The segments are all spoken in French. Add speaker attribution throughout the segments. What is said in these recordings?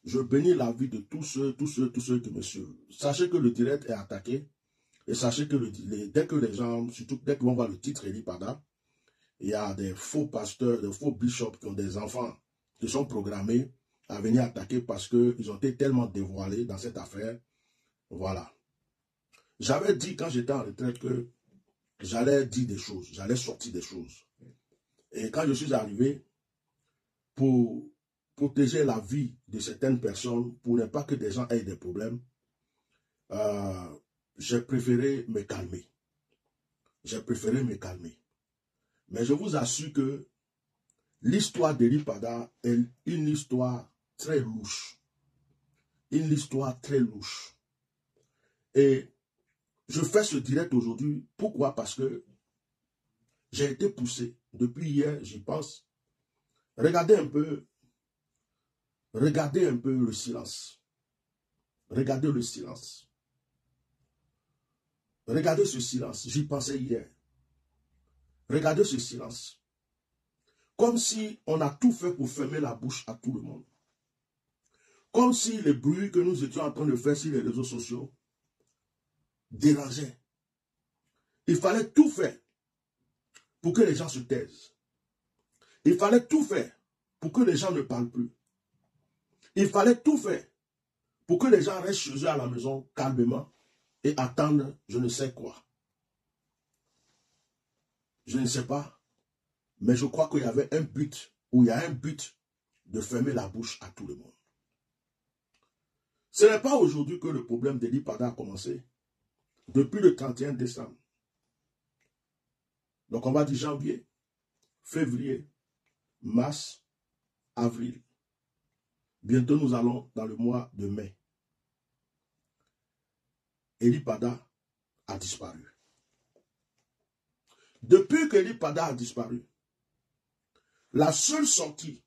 Speaker 1: Je bénis la vie de tous ceux qui me suivent. Sachez que le direct est attaqué. Et sachez que dès que les gens, surtout dès qu'ils vont voir le titre Eli Pada, il y a des faux pasteurs, des faux bishops qui ont des enfants qui sont programmés à venir attaquer parce qu'ils ont été tellement dévoilés dans cette affaire. Voilà. J'avais dit quand j'étais en retraite que j'allais dire des choses, j'allais sortir des choses. Et quand je suis arrivé, pour protéger la vie de certaines personnes, pour ne pas que des gens aient des problèmes, j'ai préféré me calmer. J'ai préféré me calmer. Mais je vous assure que l'histoire d'Eli Pada est une histoire très louche. Une histoire très louche. Et je fais ce direct aujourd'hui. Pourquoi? Parce que j'ai été poussé. Depuis hier, j'y pense. Regardez un peu le silence. Regardez le silence. Regardez ce silence. J'y pensais hier. Regardez ce silence. Comme si on a tout fait pour fermer la bouche à tout le monde. Comme si les bruits que nous étions en train de faire sur les réseaux sociaux dérangeaient. Il fallait tout faire pour que les gens se taisent. Il fallait tout faire pour que les gens ne parlent plus. Il fallait tout faire pour que les gens restent chez eux à la maison calmement et attendent je ne sais quoi. Je ne sais pas, mais je crois qu'il y avait un but, ou il y a un but de fermer la bouche à tout le monde. Ce n'est pas aujourd'hui que le problème d'Eli Pada a commencé. Depuis le 31 décembre. Donc on va dire janvier, février, mars, avril. Bientôt nous allons dans le mois de mai. Eli Pada a disparu. Depuis qu'Eli Pada a disparu, la seule sortie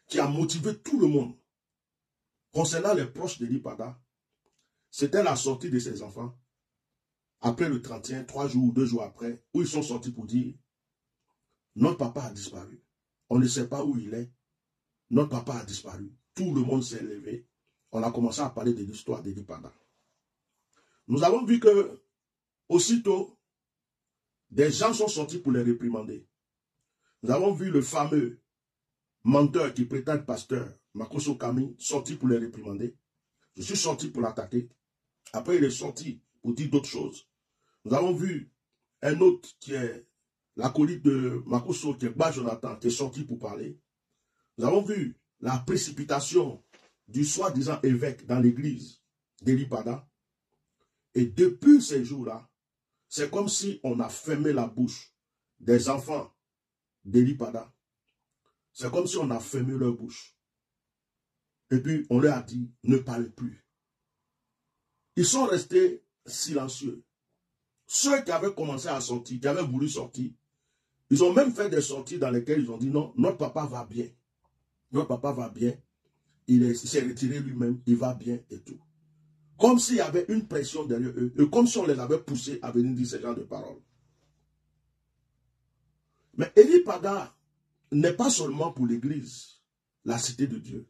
Speaker 1: qui a motivé tout le monde concernant les proches d'Eli Pada, c'était la sortie de ses enfants. Après le 31, 3 jours ou 2 jours après, où ils sont sortis pour dire notre papa a disparu. On ne sait pas où il est. Notre papa a disparu. Tout le monde s'est levé. On a commencé à parler de l'histoire d'Eli Pada. Nous avons vu que, aussitôt, des gens sont sortis pour les réprimander. Nous avons vu le fameux menteur qui prétend être pasteur, Makoso Kami, sorti pour les réprimander. Je suis sorti pour l'attaquer. Après, il est sorti pour dire d'autres choses. Nous avons vu un autre qui est l'acolyte de Makoso, qui est Ba Jonathan, qui est sorti pour parler. Nous avons vu la précipitation du soi-disant évêque dans l'église d'Eli Pada. Et depuis ces jours-là, c'est comme si on a fermé la bouche des enfants d'Eli Pada. C'est comme si on a fermé leur bouche. Et puis on leur a dit, ne parlez plus. Ils sont restés silencieux. Ceux qui avaient commencé à sortir, qui avaient voulu sortir, ils ont même fait des sorties dans lesquelles ils ont dit non, notre papa va bien. Notre papa va bien. Il s'est retiré lui-même, il va bien et tout. Comme s'il y avait une pression derrière eux, et comme si on les avait poussés à venir dire ce genre de paroles. Mais Eli Pada n'est pas seulement pour l'église, la cité de Dieu.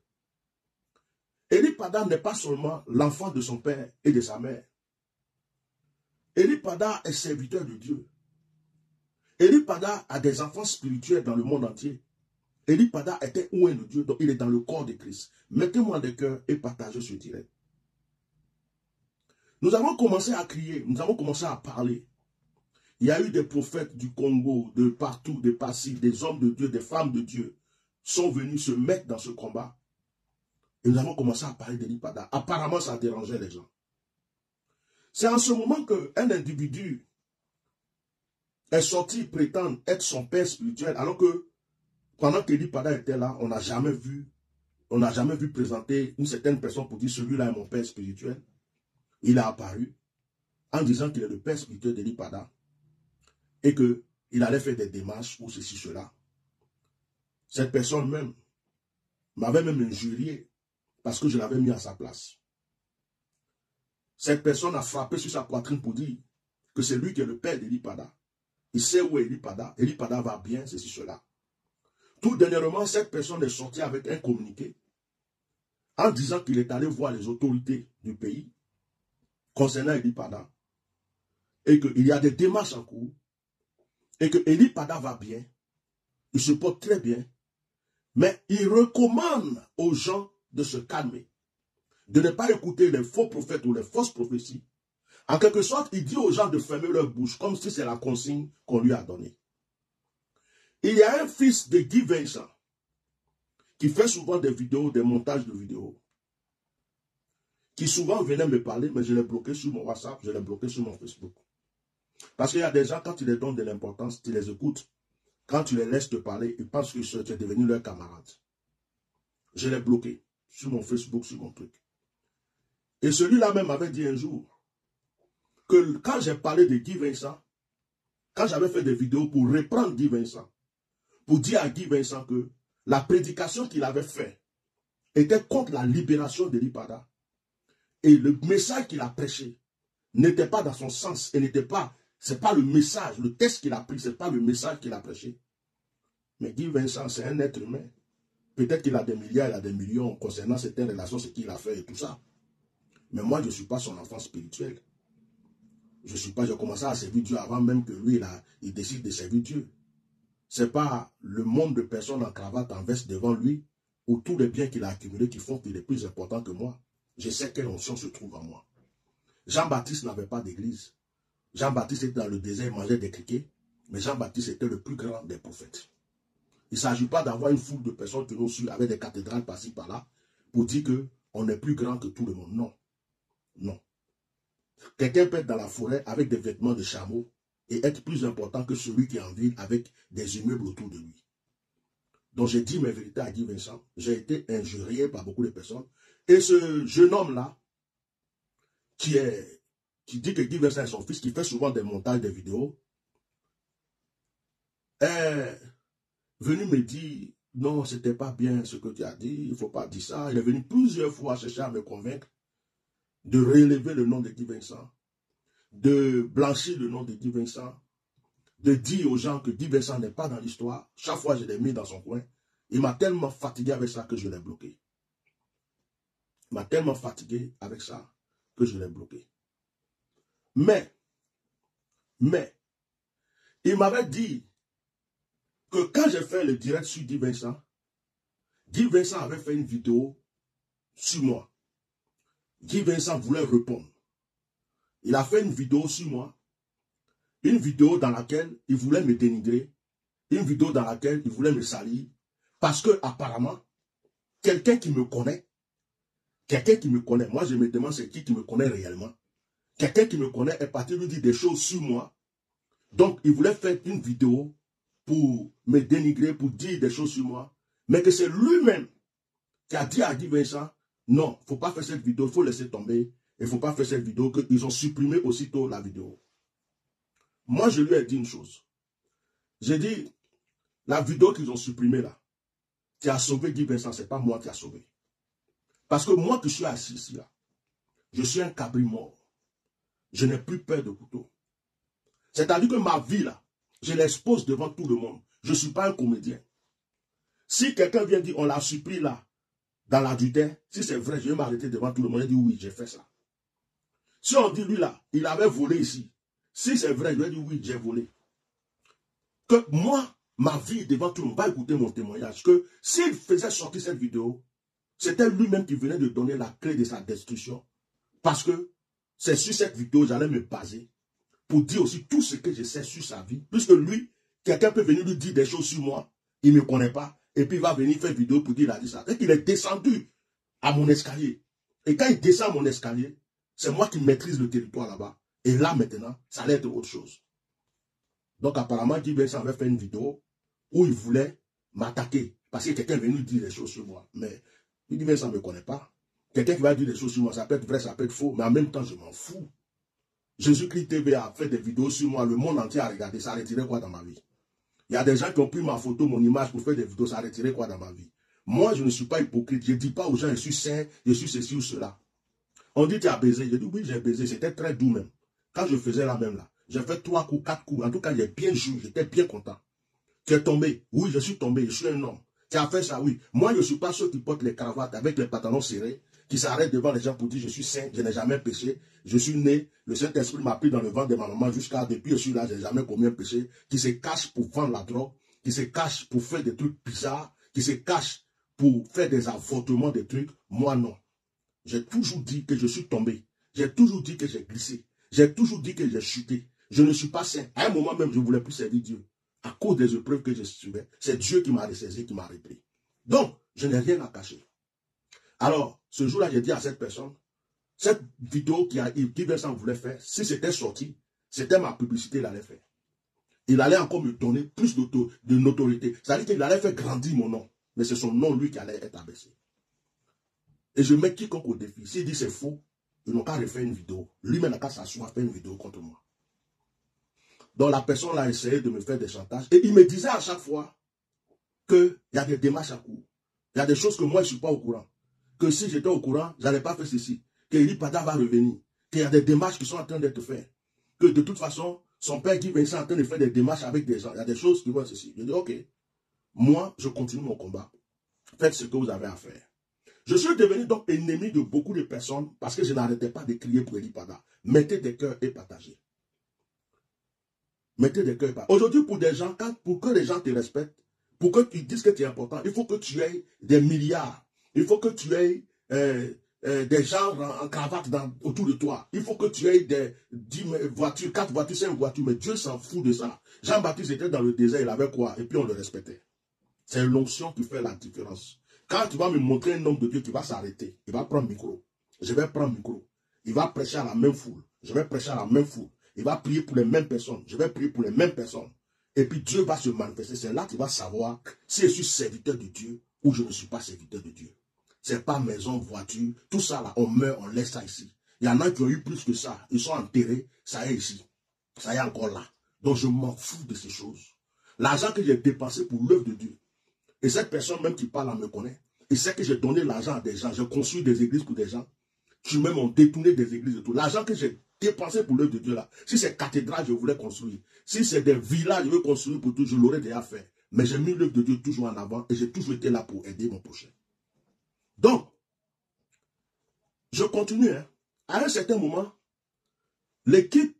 Speaker 1: Eli Pada n'est pas seulement l'enfant de son père et de sa mère. Eli Pada est serviteur de Dieu. Eli Pada a des enfants spirituels dans le monde entier. Eli Pada était oué de Dieu, donc il est dans le corps de Christ. Mettez-moi des cœurs et partagez ce direct. Nous avons commencé à crier, nous avons commencé à parler. Il y a eu des prophètes du Congo, de partout, des passifs, des hommes de Dieu, des femmes de Dieu sont venus se mettre dans ce combat. Et nous avons commencé à parler d'Eli Pada. Apparemment, ça dérangeait les gens. C'est en ce moment qu'un individu est sorti prétendre être son père spirituel, alors que pendant qu'Eli Pada était là, on n'a jamais vu présenter une certaine personne pour dire celui-là est mon père spirituel. Il a apparu en disant qu'il est le père spirituel d'Eli Pada et qu'il allait faire des démarches pour ceci, cela. Cette personne même m'avait même injurié parce que je l'avais mis à sa place. Cette personne a frappé sur sa poitrine pour dire que c'est lui qui est le père d'Eli Pada. Il sait où est Eli Pada. Eli Pada va bien, ceci, cela. Tout dernièrement, cette personne est sortie avec un communiqué en disant qu'il est allé voir les autorités du pays concernant Eli Pada et qu'il y a des démarches en cours et que Eli Pada va bien, il se porte très bien, mais il recommande aux gens de se calmer, de ne pas écouter les faux prophètes ou les fausses prophéties. En quelque sorte, il dit aux gens de fermer leur bouche, comme si c'est la consigne qu'on lui a donnée. Il y a un fils de Guy Vincent qui fait souvent des vidéos, des montages de vidéos, qui souvent venait me parler, mais je l'ai bloqué sur mon WhatsApp, je l'ai bloqué sur mon Facebook. Parce qu'il y a des gens, quand tu les donnes de l'importance, tu les écoutes. Quand tu les laisses te parler, ils pensent que tu es devenu leur camarade. Je l'ai bloqué sur mon Facebook, sur mon truc. Et celui-là même m'avait dit un jour que quand j'ai parlé de Guy Vincent, quand j'avais fait des vidéos pour reprendre Guy Vincent, pour dire à Guy Vincent que la prédication qu'il avait faite était contre la libération d'Eli Pada. Et le message qu'il a prêché n'était pas dans son sens et n'était pas, c'est pas le message, le texte qu'il a pris, c'est pas le message qu'il a prêché. Mais Guy Vincent, c'est un être humain. Peut-être qu'il a des milliards, il a des millions concernant certaines relations, ce qu'il a fait et tout ça. Mais moi, je ne suis pas son enfant spirituel. J'ai commencé à servir Dieu avant même que lui, il décide de servir Dieu. Ce n'est pas le monde de personnes en cravate, en veste devant lui, ou tous les biens qu'il a accumulés qui font qu'il est plus important que moi. Je sais quelle onction se trouve en moi. Jean-Baptiste n'avait pas d'église. Jean-Baptiste était dans le désert, il mangeait des criquets, mais Jean-Baptiste était le plus grand des prophètes. Il ne s'agit pas d'avoir une foule de personnes qui nous suivent avec des cathédrales par-ci, par-là, pour dire qu'on est plus grand que tout le monde. Non. Non. Quelqu'un peut être dans la forêt avec des vêtements de chameau et être plus important que celui qui est en ville avec des immeubles autour de lui. Donc j'ai dit mes vérités à Guy Vincent. J'ai été injurié par beaucoup de personnes. Et ce jeune homme-là, qui dit que Guy Vincent est son fils, qui fait souvent des montages de vidéos, est venu me dire, non, ce n'était pas bien ce que tu as dit, il ne faut pas dire ça. Il est venu plusieurs fois chercher à me convaincre de relever le nom de Guy Vincent, de blanchir le nom de Guy Vincent, de dire aux gens que Guy Vincent n'est pas dans l'histoire. Chaque fois, je l'ai mis dans son coin. Il m'a tellement fatigué avec ça que je l'ai bloqué. Il m'a tellement fatigué avec ça que je l'ai bloqué. Mais, il m'avait dit que quand j'ai fait le direct sur Guy Vincent avait fait une vidéo sur moi. Guy Vincent voulait répondre. Il a fait une vidéo sur moi. Une vidéo dans laquelle il voulait me dénigrer. Une vidéo dans laquelle il voulait me salir. Parce que apparemment, quelqu'un qui me connaît, moi je me demande c'est qui me connaît réellement. Quelqu'un qui me connaît est parti lui dire des choses sur moi. Donc il voulait faire une vidéo pour me dénigrer, pour dire des choses sur moi. Mais que c'est lui-même qui a dit à Guy Vincent, non, il ne faut pas faire cette vidéo, il faut laisser tomber. Il ne faut pas faire cette vidéo, qu'ils ont supprimé aussitôt la vidéo. Moi, je lui ai dit une chose. J'ai dit, la vidéo qu'ils ont supprimée là, qui a sauvé Guy Vincent, ce n'est pas moi qui a sauvé. Parce que moi qui suis assis ici là, je suis un cabri mort. Je n'ai plus peur de couteau. C'est-à-dire que ma vie là, je l'expose devant tout le monde. Je ne suis pas un comédien. Si quelqu'un vient dire, on l'a supprimé là, dans l'adultère, si c'est vrai, je vais m'arrêter devant tout le monde et dire oui, j'ai fait ça. Si on dit lui là, il avait volé ici. Si c'est vrai, je vais dire oui, j'ai volé. Que moi, ma vie devant tout le monde, va écouter mon témoignage. Que s'il faisait sortir cette vidéo, c'était lui-même qui venait de donner la clé de sa destruction. Parce que c'est sur cette vidéo que j'allais me baser pour dire aussi tout ce que je sais sur sa vie. Puisque lui, quelqu'un peut venir lui dire des choses sur moi, il ne me connaît pas, et puis il va venir faire une vidéo pour dire qu'il a dit ça. Et qu'il est descendu à mon escalier. Et quand il descend à mon escalier, c'est moi qui maîtrise le territoire là-bas. Et là maintenant, ça allait être autre chose. Donc apparemment, Guy Vincent avait fait une vidéo où il voulait m'attaquer. Parce que quelqu'un est venu dire des choses sur moi. Mais Guy Vincent ne me connaît pas. Quelqu'un qui va dire des choses sur moi, ça peut être vrai, ça peut être faux. Mais en même temps, je m'en fous. Jésus-Christ TV a fait des vidéos sur moi. Le monde entier a regardé. Ça a retiré quoi dans ma vie? Il y a des gens qui ont pris ma photo, mon image pour faire des vidéos. Ça a retiré quoi dans ma vie? Moi, je ne suis pas hypocrite. Je ne dis pas aux gens, je suis saint, je suis ceci ou cela. On dit, tu as baisé. Je dis, oui, j'ai baisé. C'était très doux même. Quand je faisais la même là, j'ai fait 3 coups, 4 coups. En tout cas, j'ai bien joué. J'étais bien content. Tu es tombé. Oui, je suis tombé. Je suis un homme. Tu as fait ça, oui. Moi, je ne suis pas ceux qui portent les cravates avec les pantalons serrés, qui s'arrêtent devant les gens pour dire je suis saint, je n'ai jamais péché, je suis né, le Saint-Esprit m'a pris dans le ventre de ma maman jusqu'à depuis je suis là, je n'ai jamais commis un péché, qui se cache pour vendre la drogue, qui se cache pour faire des trucs bizarres, qui se cache pour faire des avortements, des trucs. Moi, non. J'ai toujours dit que je suis tombé. J'ai toujours dit que j'ai glissé. J'ai toujours dit que j'ai chuté. Je ne suis pas saint. À un moment même, je ne voulais plus servir Dieu. À cause des épreuves que je suivais, c'est Dieu qui m'a ressaisi, qui m'a repris. Donc, je n'ai rien à cacher. Alors, ce jour-là, j'ai dit à cette personne, cette vidéo qui Vincent voulait faire, si c'était sorti, c'était ma publicité, il allait faire. Il allait encore me donner plus de notoriété. C'est-à-dire qu'il allait faire grandir mon nom. Mais c'est son nom, lui, qui allait être abaissé. Et je mets quiconque au défi. S'il dit c'est faux, ils n'ont qu'à refaire une vidéo. Lui-même n'a qu'à s'asseoir, faire une vidéo contre moi. Donc la personne a essayé de me faire des chantages. Et il me disait à chaque fois qu'il y a des démarches à court. Il y a des choses que moi, je ne suis pas au courant. Que si j'étais au courant, je n'allais pas faire ceci. Que Eli Pada va revenir. Qu'il y a des démarches qui sont en train d'être faites. Que de toute façon, son père Guy Vincent est en train de faire des démarches avec des gens. Il y a des choses qui vont ceci. Je dis, ok, moi, je continue mon combat. Faites ce que vous avez à faire. Je suis devenu donc ennemi de beaucoup de personnes parce que je n'arrêtais pas de crier pour Eli Pada. Mettez des cœurs et partagez. Mettez des cœurs et partagez. Aujourd'hui, pour des gens, pour que les gens te respectent, pour que tu dises que tu es important, il faut que tu aies des milliards. Il faut que tu aies des gens en cravate autour de toi. Il faut que tu aies des 10 voitures, 4 voitures, 5 voitures. Mais Dieu s'en fout de ça. Jean-Baptiste était dans le désert, il avait quoi? Et puis on le respectait. C'est l'onction qui fait la différence. Quand tu vas me montrer un homme de Dieu qui va s'arrêter, il va prendre le micro. Je vais prendre le micro. Il va prêcher à la même foule. Je vais prêcher à la même foule. Il va prier pour les mêmes personnes. Je vais prier pour les mêmes personnes. Et puis Dieu va se manifester. C'est là qu'il va savoir si je suis serviteur de Dieu ou je ne suis pas serviteur de Dieu. C'est pas maison, voiture. Tout ça là, on meurt, on laisse ça ici. Il y en a qui ont eu plus que ça. Ils sont enterrés. Ça est ici. Ça est encore là. Donc je m'en fous de ces choses. L'argent que j'ai dépensé pour l'œuvre de Dieu. Et cette personne même qui parle, elle me connaît. Il sait que j'ai donné l'argent à des gens. J'ai construit des églises pour des gens. Qui même ont détourné des églises et tout. L'argent que j'ai dépensé pour l'œuvre de Dieu là. Si c'est cathédrale, je voulais construire. Si c'est des villas, je veux construire pour tout, je l'aurais déjà fait. Mais j'ai mis l'œuvre de Dieu toujours en avant. Et j'ai toujours été là pour aider mon prochain. Donc, je continue. Hein. À un certain moment, l'équipe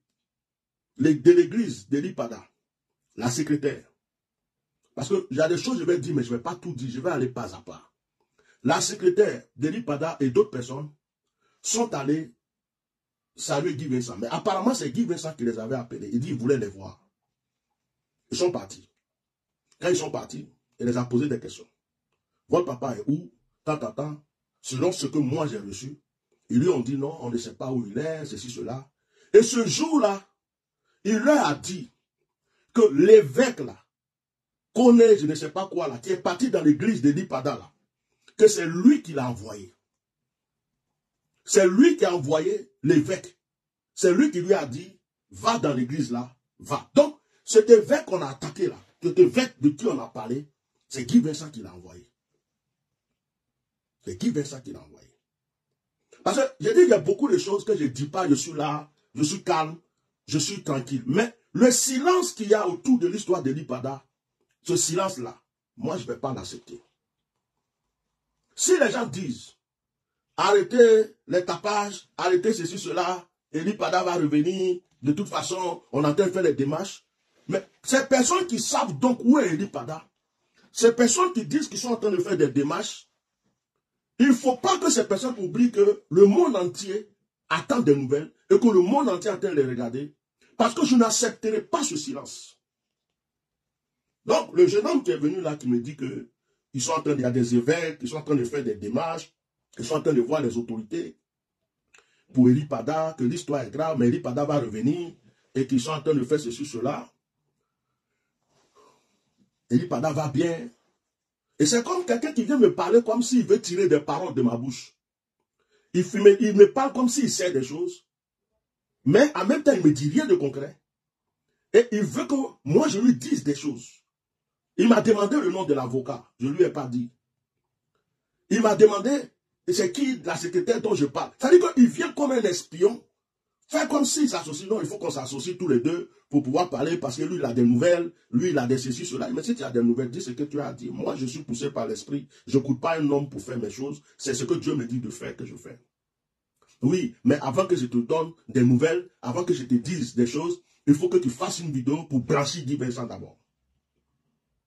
Speaker 1: de l'église d'Eli Pada, la secrétaire, parce que il y a des choses que je vais dire, mais je ne vais pas tout dire, je vais aller pas à pas. La secrétaire d'Eli Pada et d'autres personnes sont allés saluer Guy Vincent. Mais apparemment, c'est Guy Vincent qui les avait appelés. Il dit qu'il voulait les voir. Ils sont partis. Quand ils sont partis, il les a posé des questions. Votre papa est où? Tant. Selon ce que moi j'ai reçu, ils lui ont dit non, on ne sait pas où il est, ceci, cela. Et ce jour-là, il leur a dit que l'évêque là, connaît, je ne sais pas quoi là, qui est parti dans l'église d'Eli Pada là, que c'est lui qui l'a envoyé. C'est lui qui a envoyé l'évêque. C'est lui qui lui a dit, va dans l'église là, va. Donc, cet évêque qu'on a attaqué là, cet évêque de qui on a parlé, c'est Guy Vincent qui l'a envoyé. C'est Guy Vincent qui l'a envoyé. Parce que j'ai dit qu'il y a beaucoup de choses que je ne dis pas, je suis là, je suis calme, je suis tranquille. Mais le silence qu'il y a autour de l'histoire d'Eli Pada, ce silence-là, moi, je ne vais pas l'accepter. Si les gens disent, arrêtez les tapages, arrêtez ceci, cela, Eli Pada va revenir, de toute façon, on est en train de faire les démarches. Mais ces personnes qui savent donc où est Eli Pada, ces personnes qui disent qu'ils sont en train de faire des démarches, il ne faut pas que ces personnes oublient que le monde entier attend des nouvelles et que le monde entier est en train de les regarder. Parce que je n'accepterai pas ce silence. Donc, le jeune homme qui est venu là, qui me dit que ils sont en train, il y a des évêques, ils sont en train de faire des démarches, ils sont en train de voir les autorités pour Eli Pada, que l'histoire est grave, mais Eli Pada va revenir et qu'ils sont en train de faire ceci, cela. Eli Pada va bien. Et c'est comme quelqu'un qui vient me parler comme s'il veut tirer des paroles de ma bouche. Il me parle comme s'il sait des choses, mais en même temps, il ne me dit rien de concret. Et il veut que moi, je lui dise des choses. Il m'a demandé le nom de l'avocat. Je ne lui ai pas dit. Il m'a demandé, c'est qui la secrétaire dont je parle. Ça veut dire qu'il vient comme un espion Faire comme s'ils s'associent. Non, il faut qu'on s'associe tous les deux pour pouvoir parler parce que lui, il a des nouvelles, lui, il a des ceci, cela. Mais si tu as des nouvelles, dis ce que tu as dit. Moi, je suis poussé par l'esprit. Je n'écoute pas un homme pour faire mes choses. C'est ce que Dieu me dit de faire que je fais. Oui, mais avant que je te donne des nouvelles, avant que je te dise des choses, il faut que tu fasses une vidéo pour blanchir Guy Vincent d'abord.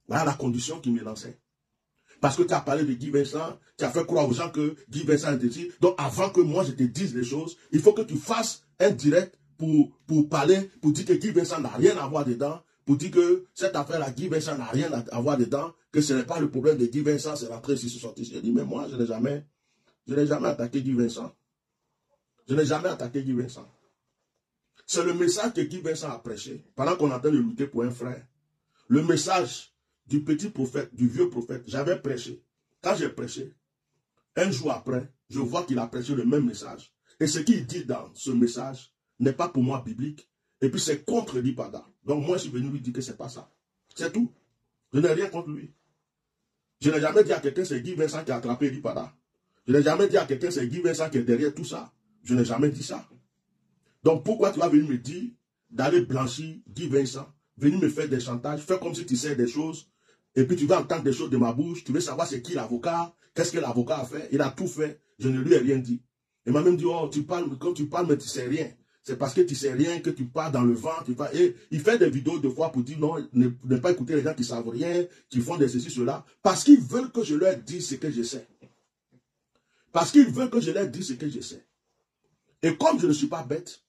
Speaker 1: Voilà la condition qui me lançait. Parce que tu as parlé de Guy Vincent, tu as fait croire aux gens que Guy Vincent était ici. Donc avant que moi je te dise les choses, il faut que tu fasses un direct pour parler, pour dire que Guy Vincent n'a rien à voir dedans, pour dire que cette affaire-là, Guy Vincent n'a rien à voir dedans, que ce n'est pas le problème de Guy Vincent, c'est rentré ici, c'est sorti. J'ai dit, mais moi je n'ai jamais attaqué Guy Vincent. Je n'ai jamais attaqué Guy Vincent. C'est le message que Guy Vincent a prêché, pendant qu'on est en train de lutter pour un frère. Le message du petit prophète, du vieux prophète, j'avais prêché. Quand j'ai prêché, un jour après, je vois qu'il a prêché le même message. Et ce qu'il dit dans ce message n'est pas pour moi biblique. Et puis c'est contre l'Ipada. Donc moi, je suis venu lui dire que ce n'est pas ça. C'est tout. Je n'ai rien contre lui. Je n'ai jamais dit à quelqu'un c'est Guy Vincent qui a attrapé l'Ipada. Je n'ai jamais dit à quelqu'un c'est Guy Vincent qui est derrière tout ça. Je n'ai jamais dit ça. Donc pourquoi tu vas venir me dire d'aller blanchir Guy Vincent, venir me faire des chantages, faire comme si tu sais des choses, et puis tu vas entendre des choses de ma bouche, tu veux savoir c'est qui l'avocat, qu'est-ce que l'avocat a fait, il a tout fait, je ne lui ai rien dit. Il m'a même dit, oh, tu parles, quand tu parles, mais tu sais rien. C'est parce que tu sais rien que tu pars dans le vent, tu vas, et il fait des vidéos de fois pour dire non, ne pas écouter les gens qui ne savent rien, qui font des ceci, cela, parce qu'ils veulent que je leur dise ce que je sais. Parce qu'ils veulent que je leur dise ce que je sais. Et comme je ne suis pas bête,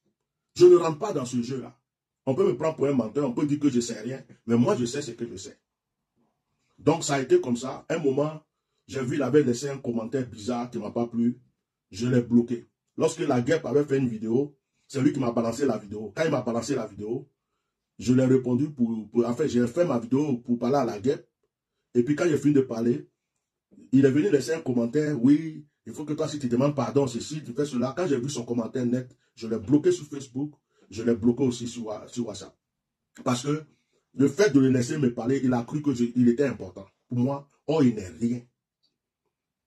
Speaker 1: je ne rentre pas dans ce jeu-là. On peut me prendre pour un menteur, on peut dire que je ne sais rien, mais moi je sais ce que je sais. Donc ça a été comme ça. Un moment, j'ai vu, il avait laissé un commentaire bizarre qui ne m'a pas plu. Je l'ai bloqué. Lorsque la guêpe avait fait une vidéo, c'est lui qui m'a balancé la vidéo. Quand il m'a balancé la vidéo, je l'ai répondu enfin, j'ai fait ma vidéo pour parler à la guêpe. Et puis quand j'ai fini de parler, il est venu laisser un commentaire. Oui, il faut que toi, si tu demandes pardon, ceci, tu fais cela. Quand j'ai vu son commentaire net, je l'ai bloqué sur Facebook. Je l'ai bloqué aussi sur WhatsApp. Parce que le fait de le laisser me parler, il a cru qu'il était important. Pour moi, oh, il n'est rien.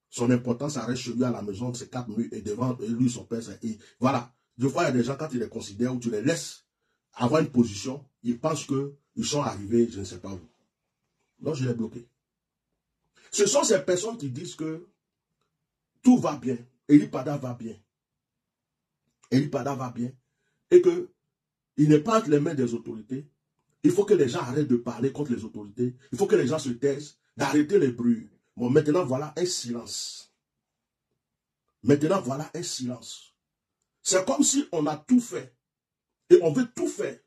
Speaker 1: Son importance, ça reste chez lui à la maison, c'est 4 murs, et devant lui, son père, et voilà. Des fois, il y a des gens, quand tu les considères, ou tu les laisses avoir une position, ils pensent qu'ils sont arrivés, je ne sais pas où. Donc, je l'ai bloqué. Ce sont ces personnes qui disent que tout va bien, Elipada va bien. Elipada va bien. Et qu'il n'est pas entre les mains des autorités. Il faut que les gens arrêtent de parler contre les autorités. Il faut que les gens se taisent, d'arrêter les bruits. Bon, maintenant, voilà un silence. Maintenant, voilà un silence. C'est comme si on a tout fait. Et on veut tout faire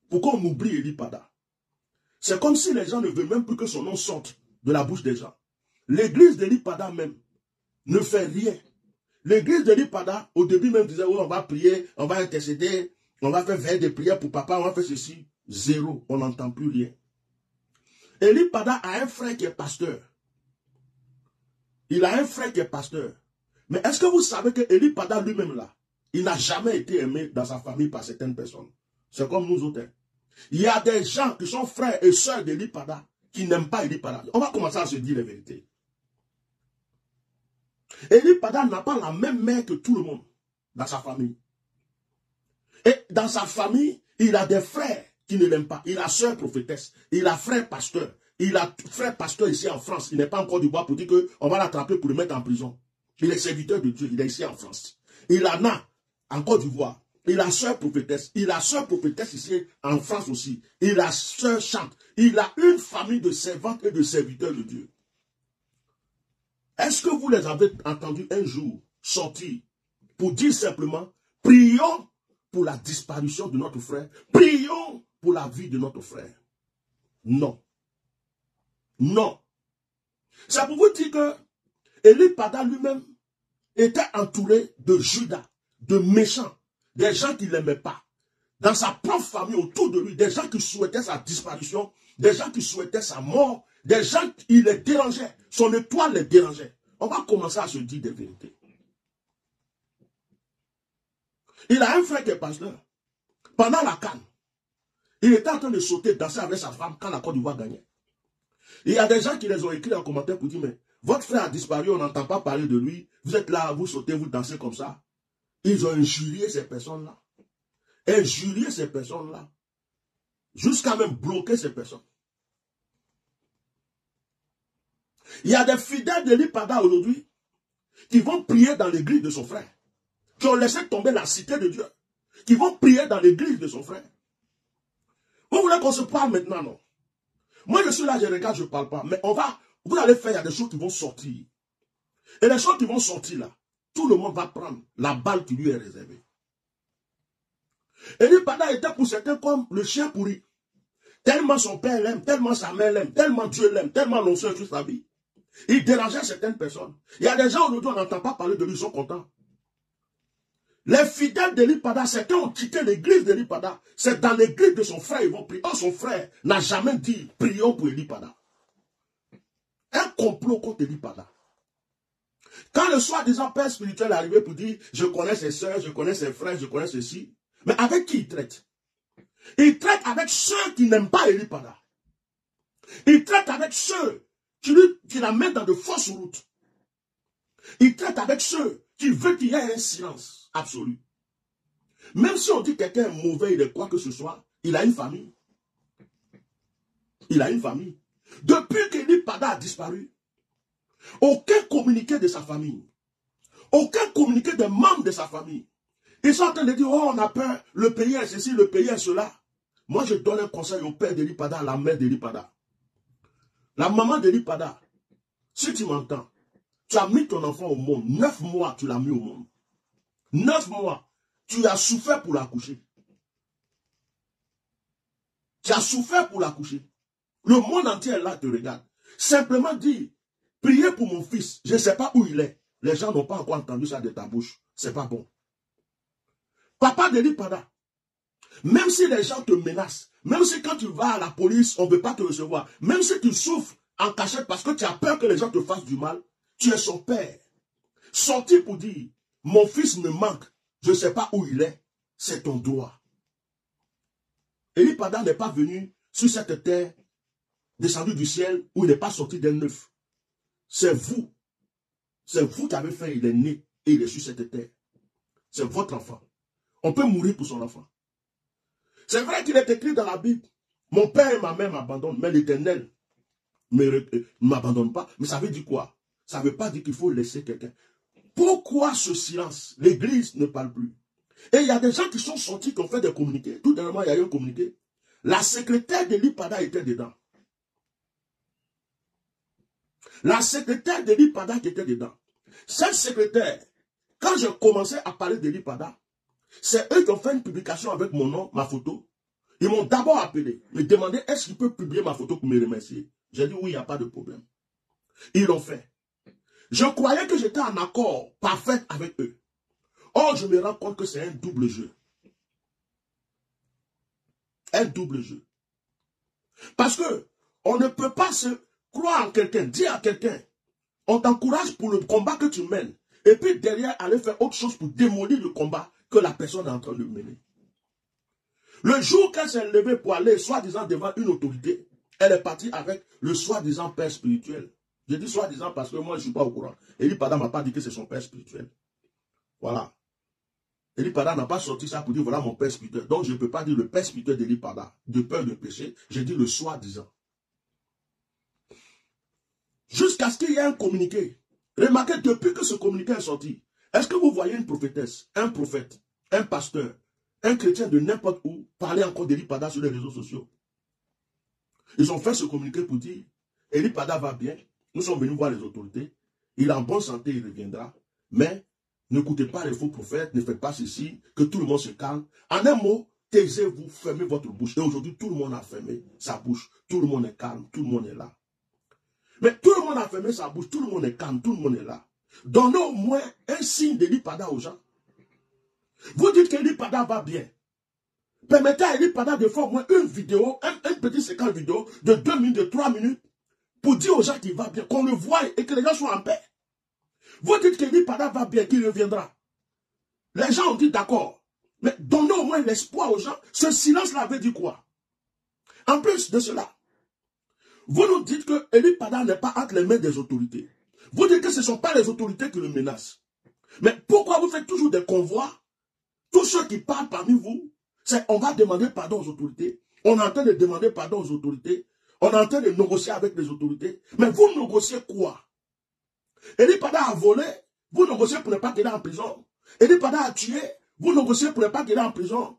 Speaker 1: pour qu'on oublie Elipada. C'est comme si les gens ne veulent même plus que son nom sorte de la bouche des gens. L'église d'Elipada même ne fait rien. L'église d'Elipada, au début même, disait, oh, on va prier, on va intercéder, on va faire veille de prière pour papa, on va faire ceci. Zéro, on n'entend plus rien. Elipada a un frère qui est pasteur. Il a un frère qui est pasteur. Mais est-ce que vous savez que Elipada lui-même là, il n'a jamais été aimé dans sa famille par certaines personnes. C'est comme nous autres. Il y a des gens qui sont frères et sœurs d'Elipada qui n'aiment pas Elipada. On va commencer à se dire la vérité. Elipada n'a pas la même mère que tout le monde dans sa famille. Et dans sa famille, il a des frères qui ne l'aiment pas. Il a sœur prophétesse, il a frère pasteur. Il a frère pasteur ici en France. Il n'est pas encore du bois pour dire qu'on va l'attraper pour le mettre en prison. Il est serviteur de Dieu, il est ici en France. Il en a en Côte d'Ivoire. Il a sœur prophétesse. Il a sœur prophétesse ici en France aussi. Il a sœur chante. Il a une famille de servantes et de serviteurs de Dieu. Est-ce que vous les avez entendus un jour sortir pour dire simplement, prions pour la disparition de notre frère, prions pour la vie de notre frère? Non. Non. C'est pour vous dire que Elipada lui-même était entouré de Judas, de méchants, des gens qui ne l'aimaient pas. Dans sa propre famille, autour de lui, des gens qui souhaitaient sa disparition, des gens qui souhaitaient sa mort, des gens qui les dérangeaient. Son étoile les dérangeait. On va commencer à se dire des vérités. Il a un frère qui est pasteur. Pendant la CAN, il était en train de sauter, danser avec sa femme quand la Côte d'Ivoire gagnait. Il y a des gens qui les ont écrit en commentaire pour dire, mais votre frère a disparu, on n'entend pas parler de lui. Vous êtes là, vous sautez, vous dansez comme ça. Ils ont injurié ces personnes-là. injurier ces personnes-là, jusqu'à même bloquer ces personnes. Il y a des fidèles de l'Ipada aujourd'hui qui vont prier dans l'église de son frère, qui ont laissé tomber la cité de Dieu, qui vont prier dans l'église de son frère. Vous voulez qu'on se parle maintenant, non? Moi, je suis là, je regarde, je ne parle pas. Mais vous allez faire, il y a des choses qui vont sortir. Et les choses qui vont sortir là, tout le monde va prendre la balle qui lui est réservée. Et l'Ipada était pour certains comme le chien pourri. Tellement son père l'aime, tellement sa mère l'aime, tellement Dieu l'aime, tellement l'onction toute sa vie. Il dérangeait certaines personnes. Il y a des gens aujourd'hui, on n'entend pas parler de lui, ils sont contents. Les fidèles de l'Ipada, certains ont quitté l'église de l'Ipada. C'est dans l'église de son frère, ils vont prier. Oh, son frère n'a jamais dit, prions pour l'Ipada. Un complot contre l'Ipada. Quand le soi-disant père spirituel est arrivé pour dire, je connais ses soeurs, je connais ses frères, je connais ceci. Mais avec qui il traite? Il traite avec ceux qui n'aiment pas l'Ipada. Il traite avec ceux qui la mettent dans de fausses routes. Il traite avec ceux qui veulent qu'il y ait un silence absolu. Même si on dit que quelqu'un est mauvais, il est quoi que ce soit, il a une famille. Il a une famille. Depuis que l'Ipada a disparu, aucun communiqué de sa famille, aucun communiqué des membres de sa famille. Ils sont en train de dire, oh, on a peur, le pays est ceci, le pays est cela. Moi, je donne un conseil au père de l'Ipada, à la mère de l'Ipada. La maman de l'Ipada, si tu m'entends, tu as mis ton enfant au monde. 9 mois, tu l'as mis au monde. 9 mois, tu as souffert pour l'accoucher. Tu as souffert pour l'accoucher. Le monde entier est là, te regarde. Simplement dis, priez pour mon fils. Je ne sais pas où il est. Les gens n'ont pas encore entendu ça de ta bouche. C'est pas bon. Papa de l'Ipada, même si les gens te menacent, même si quand tu vas à la police, on ne veut pas te recevoir, même si tu souffres en cachette parce que tu as peur que les gens te fassent du mal, tu es son père. Sorti pour dire, mon fils me manque, je ne sais pas où il est, c'est ton droit. Et l'Ipada n'est pas venu sur cette terre, descendu du ciel, où il n'est pas sorti d'un œuf. C'est vous. C'est vous qui avez fait, il est né et il est sur cette terre. C'est votre enfant. On peut mourir pour son enfant. C'est vrai qu'il est écrit dans la Bible, mon père et ma mère m'abandonnent, mais l'Éternel ne m'abandonne pas. Mais ça veut dire quoi? Ça ne veut pas dire qu'il faut laisser quelqu'un. Pourquoi ce silence? L'église ne parle plus. Et il y a des gens qui sont sortis, qui ont fait des communiqués. Tout dernièrement, il y a eu un communiqué. La secrétaire de l'Ipada était dedans. La secrétaire de l'Ipada qui était dedans. Cette secrétaire, quand je commençais à parler de l'Ipada, c'est eux qui ont fait une publication avec mon nom, ma photo. Ils m'ont d'abord appelé, me demandé est-ce qu'ils peuvent publier ma photo pour me remercier. J'ai dit oui, il n'y a pas de problème. Ils l'ont fait. Je croyais que j'étais en accord parfait avec eux. Or, je me rends compte que c'est un double jeu. Un double jeu. Parce que on ne peut pas se croire en quelqu'un, dire à quelqu'un, on t'encourage pour le combat que tu mènes, et puis derrière aller faire autre chose pour démolir le combat que la personne est en train de mener. Le jour qu'elle s'est levée pour aller, soi-disant, devant une autorité, elle est partie avec le soi-disant père spirituel. Je dis soi-disant parce que moi, je ne suis pas au courant. l'Ipada ne m'a pas dit que c'est son père spirituel. Voilà. l'Ipada n'a pas sorti ça pour dire, voilà mon père spirituel. Donc, je ne peux pas dire le père spirituel de l'Ipada, de peur de péché. J'ai dit le soi-disant. Jusqu'à ce qu'il y ait un communiqué. Remarquez, depuis que ce communiqué est sorti, est-ce que vous voyez une prophétesse, un prophète, un pasteur, un chrétien de n'importe où parler encore de l'Ipada sur les réseaux sociaux? Ils ont fait ce communiqué pour dire, l'Ipada va bien, nous sommes venus voir les autorités, il est en bonne santé, il reviendra, mais n'écoutez pas les faux prophètes, ne faites pas ceci, que tout le monde se calme. En un mot, taisez-vous, fermez votre bouche. Et aujourd'hui, tout le monde a fermé sa bouche, tout le monde est calme, tout le monde est là. Mais tout le monde a fermé sa bouche, tout le monde est calme, tout le monde est là. Donnez au moins un signe de l'Ipada aux gens. Vous dites que l'Ipada va bien. Permettez à l'Ipada de faire au moins une vidéo, un petit séquence vidéo de 2 minutes, de 3 minutes, pour dire aux gens qu'il va bien, qu'on le voie et que les gens soient en paix. Vous dites que l'Ipada va bien, qu'il reviendra. Les gens ont dit d'accord. Mais donnez au moins l'espoir aux gens. Ce silence-là veut dire quoi? En plus de cela, vous nous dites que l'Ipada n'est pas entre les mains des autorités. Vous dites que ce ne sont pas les autorités qui le menacent. Mais pourquoi vous faites toujours des convois? Tous ceux qui parlent parmi vous, On va demander pardon aux autorités. On est en train de demander pardon aux autorités. On est en train de négocier avec les autorités. Mais vous négociez quoi? Eli Pada a volé, vous négociez pour ne pas qu'il est en prison. Eli Pada a tué, vous négociez pour ne pas qu'il est en prison.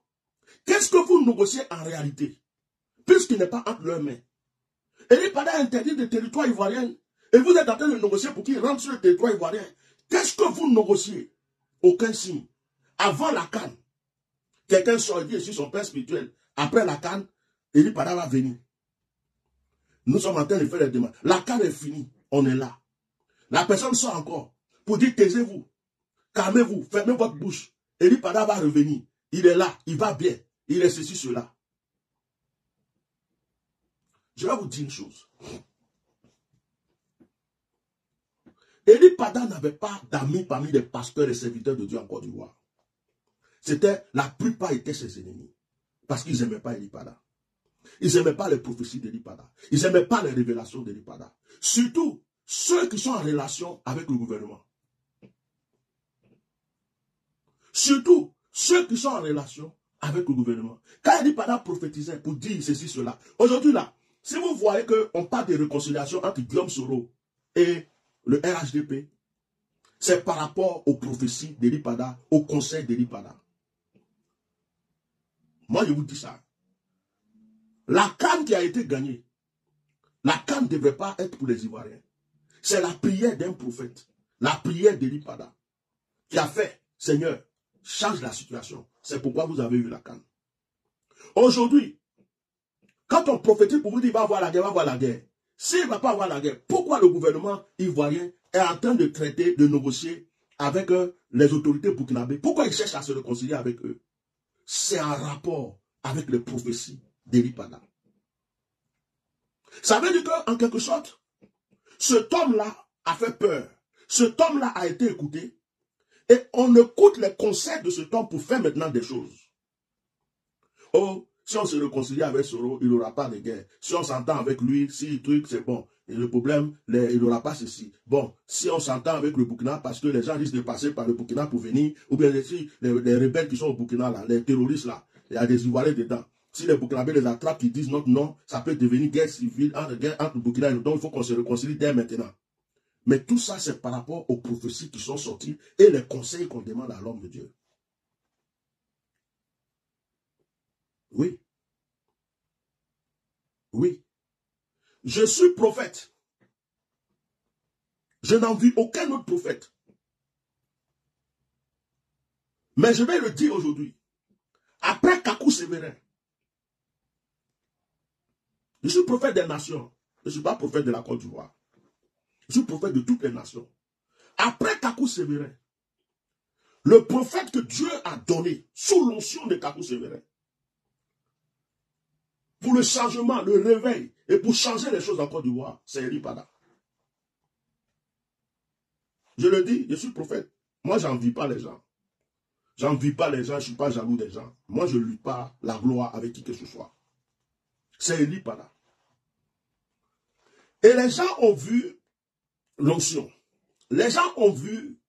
Speaker 1: Qu'est-ce que vous négociez en réalité? Puisqu'il n'est pas entre leurs mains. Eli Pada a interdit le territoire ivoirien. Et vous êtes en train de négocier pour qu'il rentre sur le territoire ivoirien. Qu'est-ce que vous négociez? Aucun signe. Avant la canne, quelqu'un sort et dit, je suis son père spirituel. Après la canne, Eli Pada va venir. Nous sommes en train de faire les demandes. La canne est finie. On est là. La personne sort encore pour dire, taisez-vous, calmez-vous, fermez votre bouche. Eli Pada va revenir. Il est là, il va bien. Il est ceci, cela. Je vais vous dire une chose. Eli Pada n'avait pas d'amis parmi les pasteurs et serviteurs de Dieu en Côte d'Ivoire. La plupart étaient ses ennemis. Parce qu'ils n'aimaient pas Eli Pada. Ils n'aimaient pas les prophéties d'Eli Pada. Ils n'aimaient pas les révélations d'Eli Pada. Surtout, ceux qui sont en relation avec le gouvernement. Surtout, ceux qui sont en relation avec le gouvernement. Quand Eli Pada prophétisait pour dire ceci, cela. Aujourd'hui, là, si vous voyez qu'on parle de réconciliation entre Guillaume Soro et le RHDP, c'est par rapport aux prophéties d'Eli Pada, au conseil d'Eli Pada. Moi, je vous dis ça. La canne qui a été gagnée, la canne ne devrait pas être pour les Ivoiriens. C'est la prière d'un prophète, la prière d'Eli Pada, qui a fait, Seigneur, change la situation. C'est pourquoi vous avez eu la canne. Aujourd'hui, quand on prophétise pour vous dire, va avoir la guerre, va avoir la guerre. S'il ne va pas avoir la guerre, pourquoi le gouvernement ivoirien est en train de traiter, de négocier avec les autorités burkinabées? Pourquoi il cherche à se réconcilier avec eux? C'est en rapport avec les prophéties d'Eli Pada. Ça veut dire qu'en quelque sorte, cet homme-là a fait peur. Cet homme-là a été écouté. Et on écoute les conseils de cet homme pour faire maintenant des choses. Oh, si on se réconcilie avec Soro, il n'aura pas de guerre. Si on s'entend avec lui, si le truc c'est bon. Et le problème, il n'aura pas ceci. Bon, si on s'entend avec le Burkina, parce que les gens risquent de passer par le Burkina pour venir, ou bien si les rebelles qui sont au Burkina, là, les terroristes là, il y a des Ivoiriens dedans. Si les Burkinabés les attrapent, qui disent notre nom, ça peut devenir guerre civile entre le Burkina et nous. Donc il faut qu'on se réconcilie dès maintenant. Mais tout ça, c'est par rapport aux prophéties qui sont sorties et les conseils qu'on demande à l'homme de Dieu. Oui. Oui. Je suis prophète. Je n'envie aucun autre prophète. Mais je vais le dire aujourd'hui. Après Kakou Sévérin, je suis prophète des nations. Je ne suis pas prophète de la Côte d'Ivoire. Je suis prophète de toutes les nations. Après Kakou Sévérin, le prophète que Dieu a donné sous l'onction de Kakou Sévérin, pour le changement, le réveil, et pour changer les choses en Côte d'Ivoire, c'est Eli Pada. Je le dis, je suis prophète. Moi, je n'envie pas les gens. Je n'envie pas les gens, je ne suis pas jaloux des gens. Moi, je ne lutte pas la gloire avec qui que ce soit. C'est Eli Pada. Et les gens ont vu l'onction. Les gens ont vu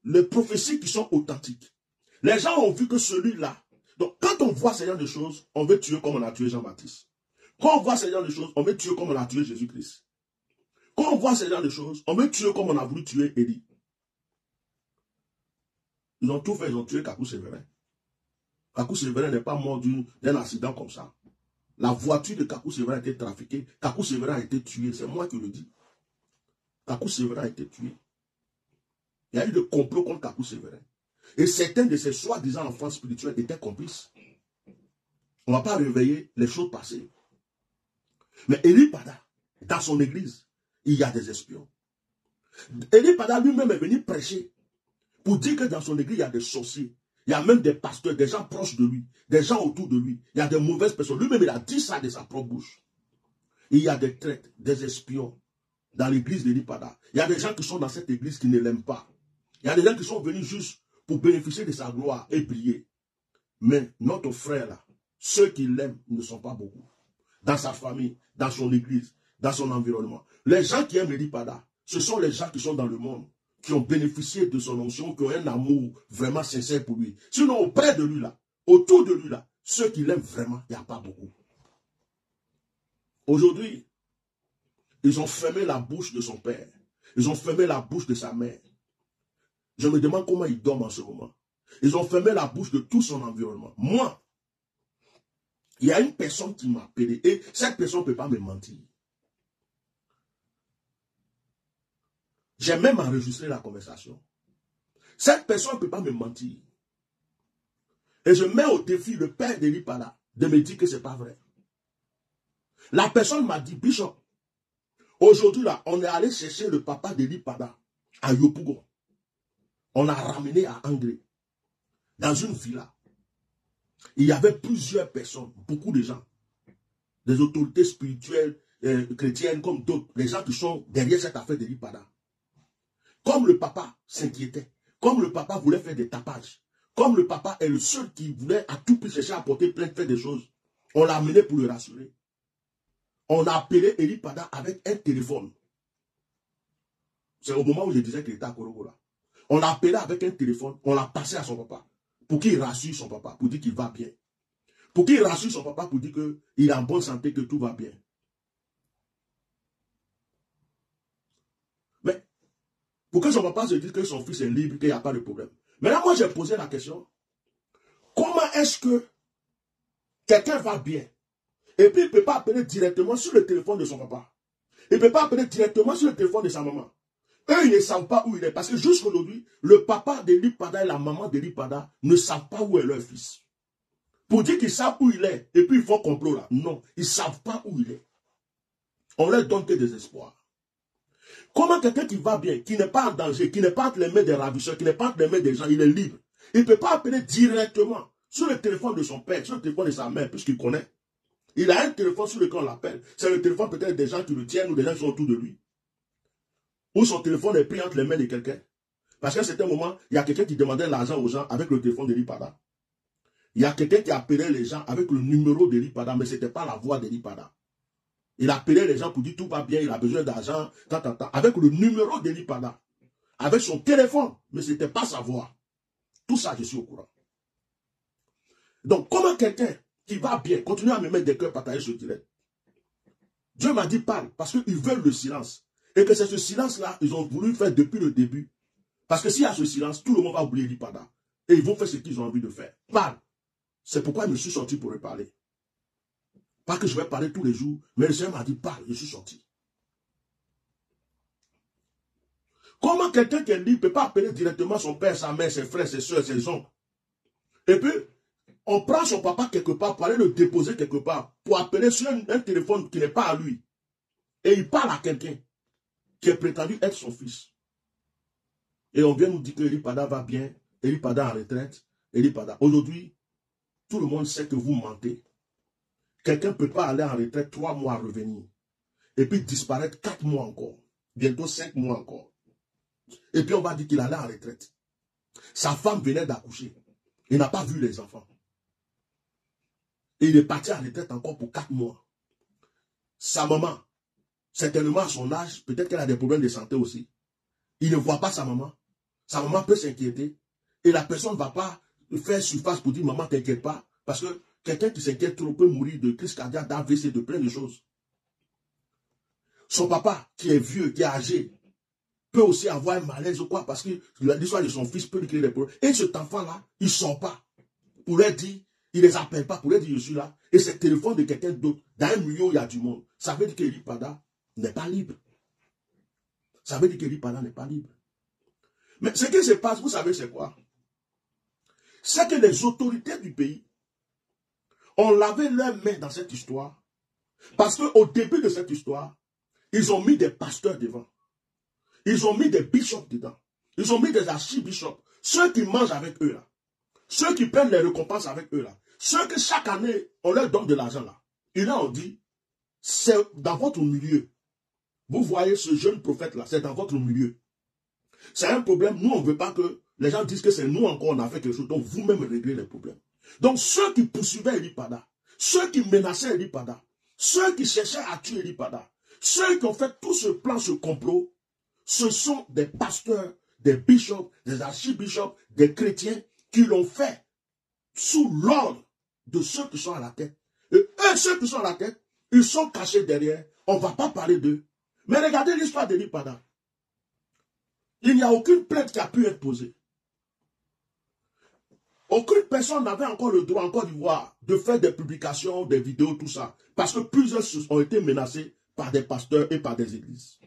Speaker 1: les prophéties qui sont authentiques. Les gens ont vu que celui-là. Donc, quand on voit ce genre de choses, on veut tuer comme on a tué Jean-Baptiste. Quand on voit ce genre de choses, on veut tuer comme on a tué Jésus-Christ. Quand on voit ce genre de choses, on veut tuer comme on a voulu tuer Élie. Ils ont tout fait, ils ont tué Kakou Sévérin. Kakou Sévérin n'est pas mort d'un accident comme ça. La voiture de Kakou Sévérin a été trafiquée. Kakou Sévérin a été tué. C'est moi qui le dis. Kakou Sévérin a été tué. Il y a eu des complots contre Kakou Sévérin. Et certains de ces soi-disant enfants spirituels étaient complices. On ne va pas réveiller les choses passées. Mais Eli Pada, dans son église, il y a des espions. Eli Pada lui-même est venu prêcher pour dire que dans son église, il y a des sorciers. Il y a même des pasteurs, des gens proches de lui, des gens autour de lui. Il y a des mauvaises personnes. Lui-même, il a dit ça de sa propre bouche. Il y a des traîtres, des espions dans l'église d'Eli Pada. Il y a des gens qui sont dans cette église qui ne l'aiment pas. Il y a des gens qui sont venus juste pour bénéficier de sa gloire et prier. Mais notre frère là, ceux qui l'aiment ne sont pas beaucoup. Dans sa famille, dans son église, dans son environnement. Les gens qui aiment Eli Pada, ce sont les gens qui sont dans le monde. qui ont bénéficié de son onction, qui ont un amour vraiment sincère pour lui. Sinon, auprès de lui, là, autour de lui, là, ceux qui l'aiment vraiment, il n'y a pas beaucoup. Aujourd'hui, ils ont fermé la bouche de son père. Ils ont fermé la bouche de sa mère. Je me demande comment il dorment en ce moment. Ils ont fermé la bouche de tout son environnement. Moi, il y a une personne qui m'a appelé et cette personne ne peut pas me mentir. J'ai même enregistré la conversation. Cette personne ne peut pas me mentir. Et je mets au défi le père d'Eli Pada de me dire que ce n'est pas vrai. La personne m'a dit, Bishop, aujourd'hui là, on est allé chercher le papa d'Eli Pada à Yopougon. On l'a ramené à Anglais, dans une villa. Il y avait plusieurs personnes, beaucoup de gens, des autorités spirituelles, chrétiennes comme d'autres, les gens qui sont derrière cette affaire d'Eli Pada. Comme le papa s'inquiétait, comme le papa voulait faire des tapages, comme le papa est le seul qui voulait à tout prix chercher à porter plainte, faire des choses, on l'a amené pour le rassurer. On a appelé Eli Pada avec un téléphone. C'est au moment où je disais qu'il était à Korogora. On l'a appelé avec un téléphone, on l'a passé à son papa, pour qu'il rassure son papa, pour dire qu'il va bien. Pour qu'il rassure son papa, pour dire qu'il est en bonne santé, que tout va bien. Mais, pour que son papa se dise que son fils est libre, qu'il n'y a pas de problème. Maintenant, moi, j'ai posé la question, comment est-ce que quelqu'un va bien, et puis il ne peut pas appeler directement sur le téléphone de son papa. Il ne peut pas appeler directement sur le téléphone de sa maman. Eux, ils ne savent pas où il est. Parce que jusqu'aujourd'hui, le papa d'Eli Pada et la maman d'Eli Pada ne savent pas où est leur fils. Pour dire qu'ils savent où il est, et puis ils font complot là. Non, ils ne savent pas où il est. On leur donne que des espoirs. Comment quelqu'un qui va bien, qui n'est pas en danger, qui n'est pas entre les mains des ravisseurs, qui n'est pas entre les mains des gens, il est libre. Il ne peut pas appeler directement sur le téléphone de son père, sur le téléphone de sa mère, puisqu'il connaît. Il a un téléphone sur lequel on l'appelle. C'est le téléphone peut-être des gens qui le tiennent ou des gens qui sont autour de lui. Ou son téléphone est pris entre les mains de quelqu'un. Parce qu'à un certain moment, il y a quelqu'un qui demandait l'argent aux gens avec le téléphone d'Eli Pada. Il y a quelqu'un qui appelait les gens avec le numéro d'Eli Pada, mais ce n'était pas la voix d'Eli Pada. Il appelait les gens pour dire tout va bien, il a besoin d'argent, avec le numéro d'Eli Pada. Avec son téléphone, mais ce n'était pas sa voix. Tout ça, je suis au courant. Donc, comment quelqu'un qui va bien continue à me mettre des cœurs partagés sur direct? Dieu m'a dit parle, parce qu'ils veulent le silence. Et que c'est ce silence-là, ils ont voulu faire depuis le début. Parce que s'il y a ce silence, tout le monde va oublier Eli Pada. Et ils vont faire ce qu'ils ont envie de faire. Parle. C'est pourquoi je me suis sorti pour parler. Pas que je vais parler tous les jours, mais le Seigneur m'a dit parle, je suis sorti. Comment quelqu'un qui est libre ne peut pas appeler directement son père, sa mère, ses frères, ses soeurs, ses oncles? Et puis, on prend son papa quelque part pour aller le déposer quelque part, pour appeler sur un téléphone qui n'est pas à lui. Et il parle à quelqu'un qui est prétendu être son fils. Et on vient nous dire que Eli Pada va bien, Eli Pada en retraite, Eli Pada. Aujourd'hui, tout le monde sait que vous mentez. Quelqu'un ne peut pas aller en retraite 3 mois revenir. Et puis disparaître 4 mois encore. Bientôt 5 mois encore. Et puis on va dire qu'il allait en retraite. Sa femme venait d'accoucher. Il n'a pas vu les enfants. Et il est parti en retraite encore pour 4 mois. Sa maman, certainement à son âge, peut-être qu'elle a des problèmes de santé aussi. Il ne voit pas sa maman. Sa maman peut s'inquiéter. Et la personne ne va pas faire surface pour dire, maman, t'inquiète pas. Parce que quelqu'un qui s'inquiète trop peut mourir de crise cardiaque, d'AVC, de plein de choses. Son papa, qui est vieux, qui est âgé, peut aussi avoir un malaise ou quoi, parce que l'histoire de son fils peut lui créer des problèmes. Et cet enfant-là, il ne sort pas. Pour leur dire, il ne les appelle pas, pour leur dire, je suis là. Et c'est le téléphone de quelqu'un d'autre. Dans un milieu où il y a du monde. Ça veut dire qu'Eli Pada n'est pas libre. Ça veut dire qu'Eli Pada n'est pas libre. Mais ce qui se passe, vous savez, c'est quoi? C'est que les autorités du pays ont lavé leurs mains dans cette histoire. Parce qu'au début de cette histoire, ils ont mis des pasteurs devant. Ils ont mis des bishops dedans. Ils ont mis des archibishops. Ceux qui mangent avec eux là. Ceux qui prennent les récompenses avec eux là. Ceux que chaque année, on leur donne de l'argent là. Et là, on dit, c'est dans votre milieu. Vous voyez ce jeune prophète là, c'est dans votre milieu. C'est un problème. Nous, on ne veut pas que les gens disent que c'est nous encore, on a fait quelque chose. Donc, vous-même réglez les problèmes. Donc, ceux qui poursuivaient Eli Pada, ceux qui menaçaient Eli Pada, ceux qui cherchaient à tuer Eli Pada, ceux qui ont fait tout ce plan, ce complot, ce sont des pasteurs, des bishops, des archibishops, des chrétiens qui l'ont fait sous l'ordre de ceux qui sont à la tête. Et eux, ceux qui sont à la tête, ils sont cachés derrière. On ne va pas parler d'eux. Mais regardez l'histoire d'Eli Pada. Il n'y a aucune plainte qui a pu être posée. Aucune personne n'avait encore le droit en Côte d'Ivoire de faire des publications, des vidéos, tout ça. Parce que plusieurs ont été menacés par des pasteurs et par des églises.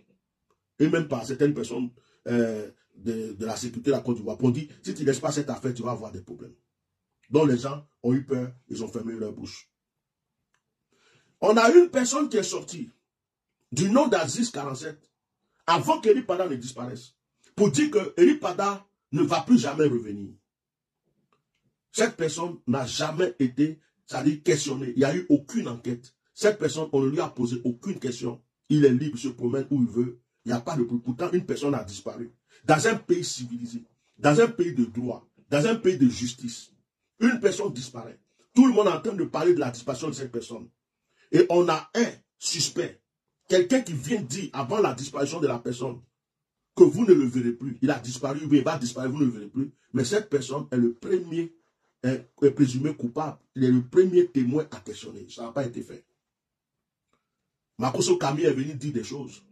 Speaker 1: Et même par certaines personnes de la sécurité de la Côte d'Ivoire. On dit, si tu ne laisses pas cette affaire, tu vas avoir des problèmes. Donc les gens ont eu peur, ils ont fermé leur bouche. On a une personne qui est sortie du nom d'Aziz 47 avant qu'Eli Pada ne disparaisse pour dire que Eli Pada ne va plus jamais revenir. Cette personne n'a jamais été, c'est-à-dire questionnée. Il n'y a eu aucune enquête. Cette personne, on ne lui a posé aucune question. Il est libre, il se promène où il veut. Il n'y a pas de bruit. Pourtant, une personne a disparu. Dans un pays civilisé, dans un pays de droit, dans un pays de justice, une personne disparaît. Tout le monde est en train de parler de la disparition de cette personne. Et on a un suspect, quelqu'un qui vient dire avant la disparition de la personne que vous ne le verrez plus. Il a disparu, il va disparaître, vous ne le verrez plus. Mais cette personne est le premier, est présumé coupable. Il est le premier témoin à questionner. Ça n'a pas été fait. Makoso Camille est venu dire des choses.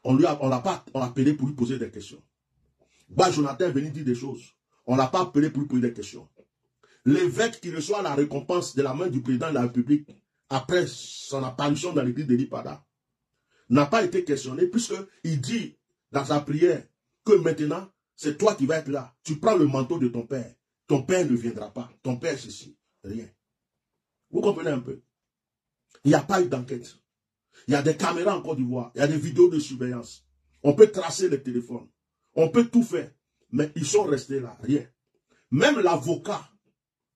Speaker 1: On l'a pas appelé pour lui poser des questions. Bah, Jonathan est venu dire des choses. On ne l'a pas appelé pour lui poser des questions. L'évêque qui reçoit la récompense de la main du président de la République après son apparition dans l'église d'Eli Pada n'a pas été questionné puisqu'il dit dans sa prière que maintenant, c'est toi qui vas être là. Tu prends le manteau de ton père. Ton père ne viendra pas. Ton père, ceci. Rien. Vous comprenez un peu? Il n'y a pas eu d'enquête. Il y a des caméras en Côte d'Ivoire. Il y a des vidéos de surveillance. On peut tracer les téléphones. On peut tout faire. Mais ils sont restés là. Rien. Même l'avocat,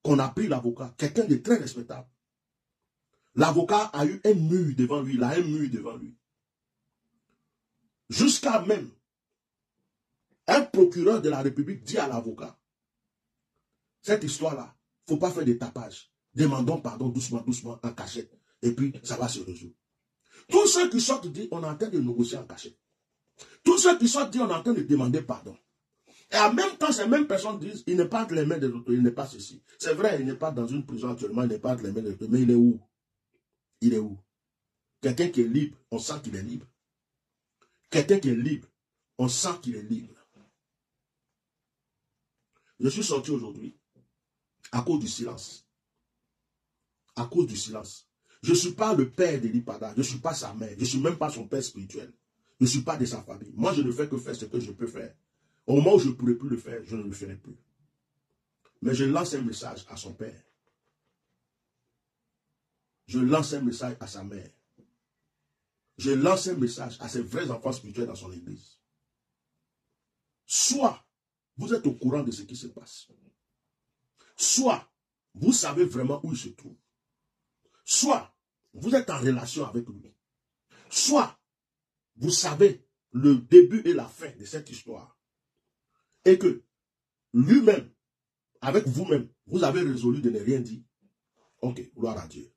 Speaker 1: qu'on a pris l'avocat, quelqu'un de très respectable. L'avocat a eu un mur devant lui. Il a un mur devant lui. Jusqu'à même, un procureur de la République dit à l'avocat, cette histoire-là, il ne faut pas faire des tapages. Demandons pardon doucement, doucement, en cachette. Et puis, ça va se résoudre. Tous ceux qui sortent disent, on est en train de négocier en cachette. Tous ceux qui sortent disent, on est en train de demander pardon. Et en même temps, ces mêmes personnes disent, il n'est pas entre les mains des autorités, il n'est pas ceci. C'est vrai, il n'est pas dans une prison actuellement, il n'est pas entre les mains des autorités, mais il est où? Il est où? Quelqu'un qui est libre, on sent qu'il est libre. Quelqu'un qui est libre, on sent qu'il est libre. Je suis sorti aujourd'hui à cause du silence. À cause du silence. Je ne suis pas le père d'Eli Pada, je ne suis pas sa mère, je ne suis même pas son père spirituel. Je ne suis pas de sa famille. Moi, je ne fais que faire ce que je peux faire. Au moment où je ne pourrai plus le faire, je ne le ferai plus. Mais je lance un message à son père. Je lance un message à sa mère. Je lance un message à ses vrais enfants spirituels dans son église. Soit vous êtes au courant de ce qui se passe. Soit vous savez vraiment où il se trouve. Soit vous êtes en relation avec lui. Soit vous savez le début et la fin de cette histoire. Et que lui-même, avec vous-même, vous avez résolu de ne rien dire. Ok, gloire à Dieu.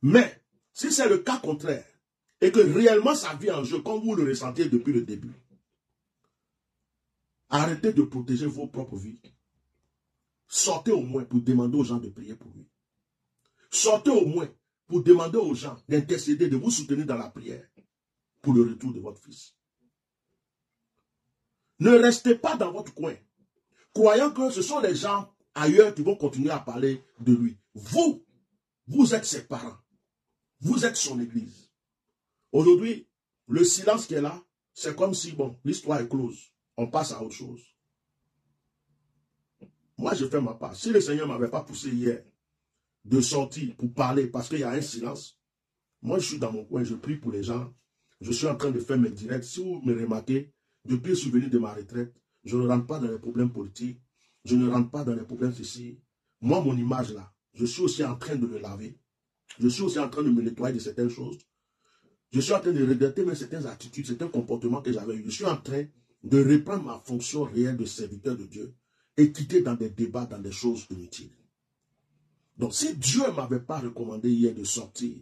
Speaker 1: Mais, si c'est le cas contraire, et que réellement ça vit en jeu, comme vous le ressentiez depuis le début, arrêtez de protéger vos propres vies. Sortez au moins pour demander aux gens de prier pour lui. Sortez au moins pour demander aux gens d'intercéder, de vous soutenir dans la prière pour le retour de votre fils. Ne restez pas dans votre coin, croyant que ce sont les gens ailleurs qui vont continuer à parler de lui. Vous êtes ses parents. Vous êtes son église. Aujourd'hui, le silence qui est là, c'est comme si, bon, l'histoire est close. On passe à autre chose. Moi, je fais ma part. Si le Seigneur ne m'avait pas poussé hier de sortir pour parler parce qu'il y a un silence, moi, je suis dans mon coin, je prie pour les gens. Je suis en train de faire mes directs. Si vous me remarquez, depuis que je suis venu de ma retraite, je ne rentre pas dans les problèmes politiques. Je ne rentre pas dans les problèmes ceci. Moi, mon image là, je suis aussi en train de le laver. Je suis aussi en train de me nettoyer de certaines choses. Je suis en train de regretter même certaines attitudes, certains comportements que j'avais eu. Je suis en train de reprendre ma fonction réelle de serviteur de Dieu et quitter dans des débats, dans des choses inutiles. Donc, si Dieu ne m'avait pas recommandé hier de sortir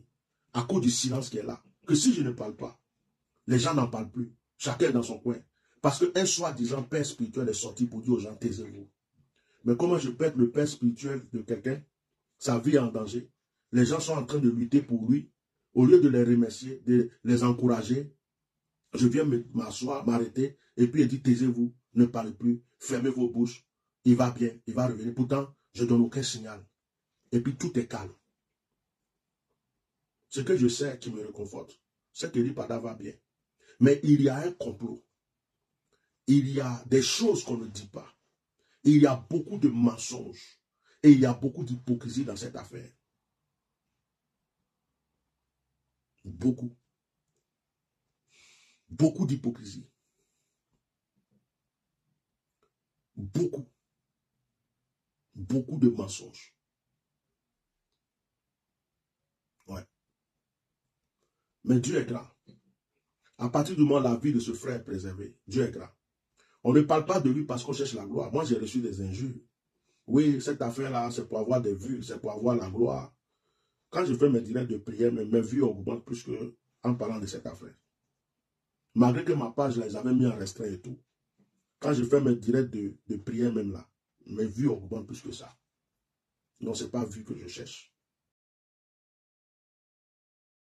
Speaker 1: à cause du silence qui est là, que si je ne parle pas, les gens n'en parlent plus, chacun est dans son coin. Parce qu'un soi-disant père spirituel est sorti pour dire aux gens, taisez-vous. Mais comment je peux être le père spirituel de quelqu'un? Sa vie est en danger. Les gens sont en train de lutter pour lui. Au lieu de les remercier, de les encourager, je viens m'asseoir, m'arrêter, et puis il dit, taisez-vous, ne parlez plus, fermez vos bouches, il va bien, il va revenir. Pourtant, je ne donne aucun signal. Et puis tout est calme. Ce que je sais qui me réconforte, c'est que l'Ipada va bien. Mais il y a un complot. Il y a des choses qu'on ne dit pas. Il y a beaucoup de mensonges. Et il y a beaucoup d'hypocrisie dans cette affaire. Beaucoup. Beaucoup d'hypocrisie. Beaucoup. Beaucoup de mensonges. Ouais. Mais Dieu est grand. À partir du moment où la vie de ce frère est préservée, Dieu est grand. On ne parle pas de lui parce qu'on cherche la gloire. Moi, j'ai reçu des injures. Oui, cette affaire-là, c'est pour avoir des vues, c'est pour avoir la gloire. Quand je fais mes directs de prière, mes vues augmentent plus qu'en parlant de cette affaire. Malgré que ma page, là, ils avaient mis en restreint et tout. Quand je fais mes directs de prière même là, mes vues augmentent plus que ça. Non, ce n'est pas vu que je cherche.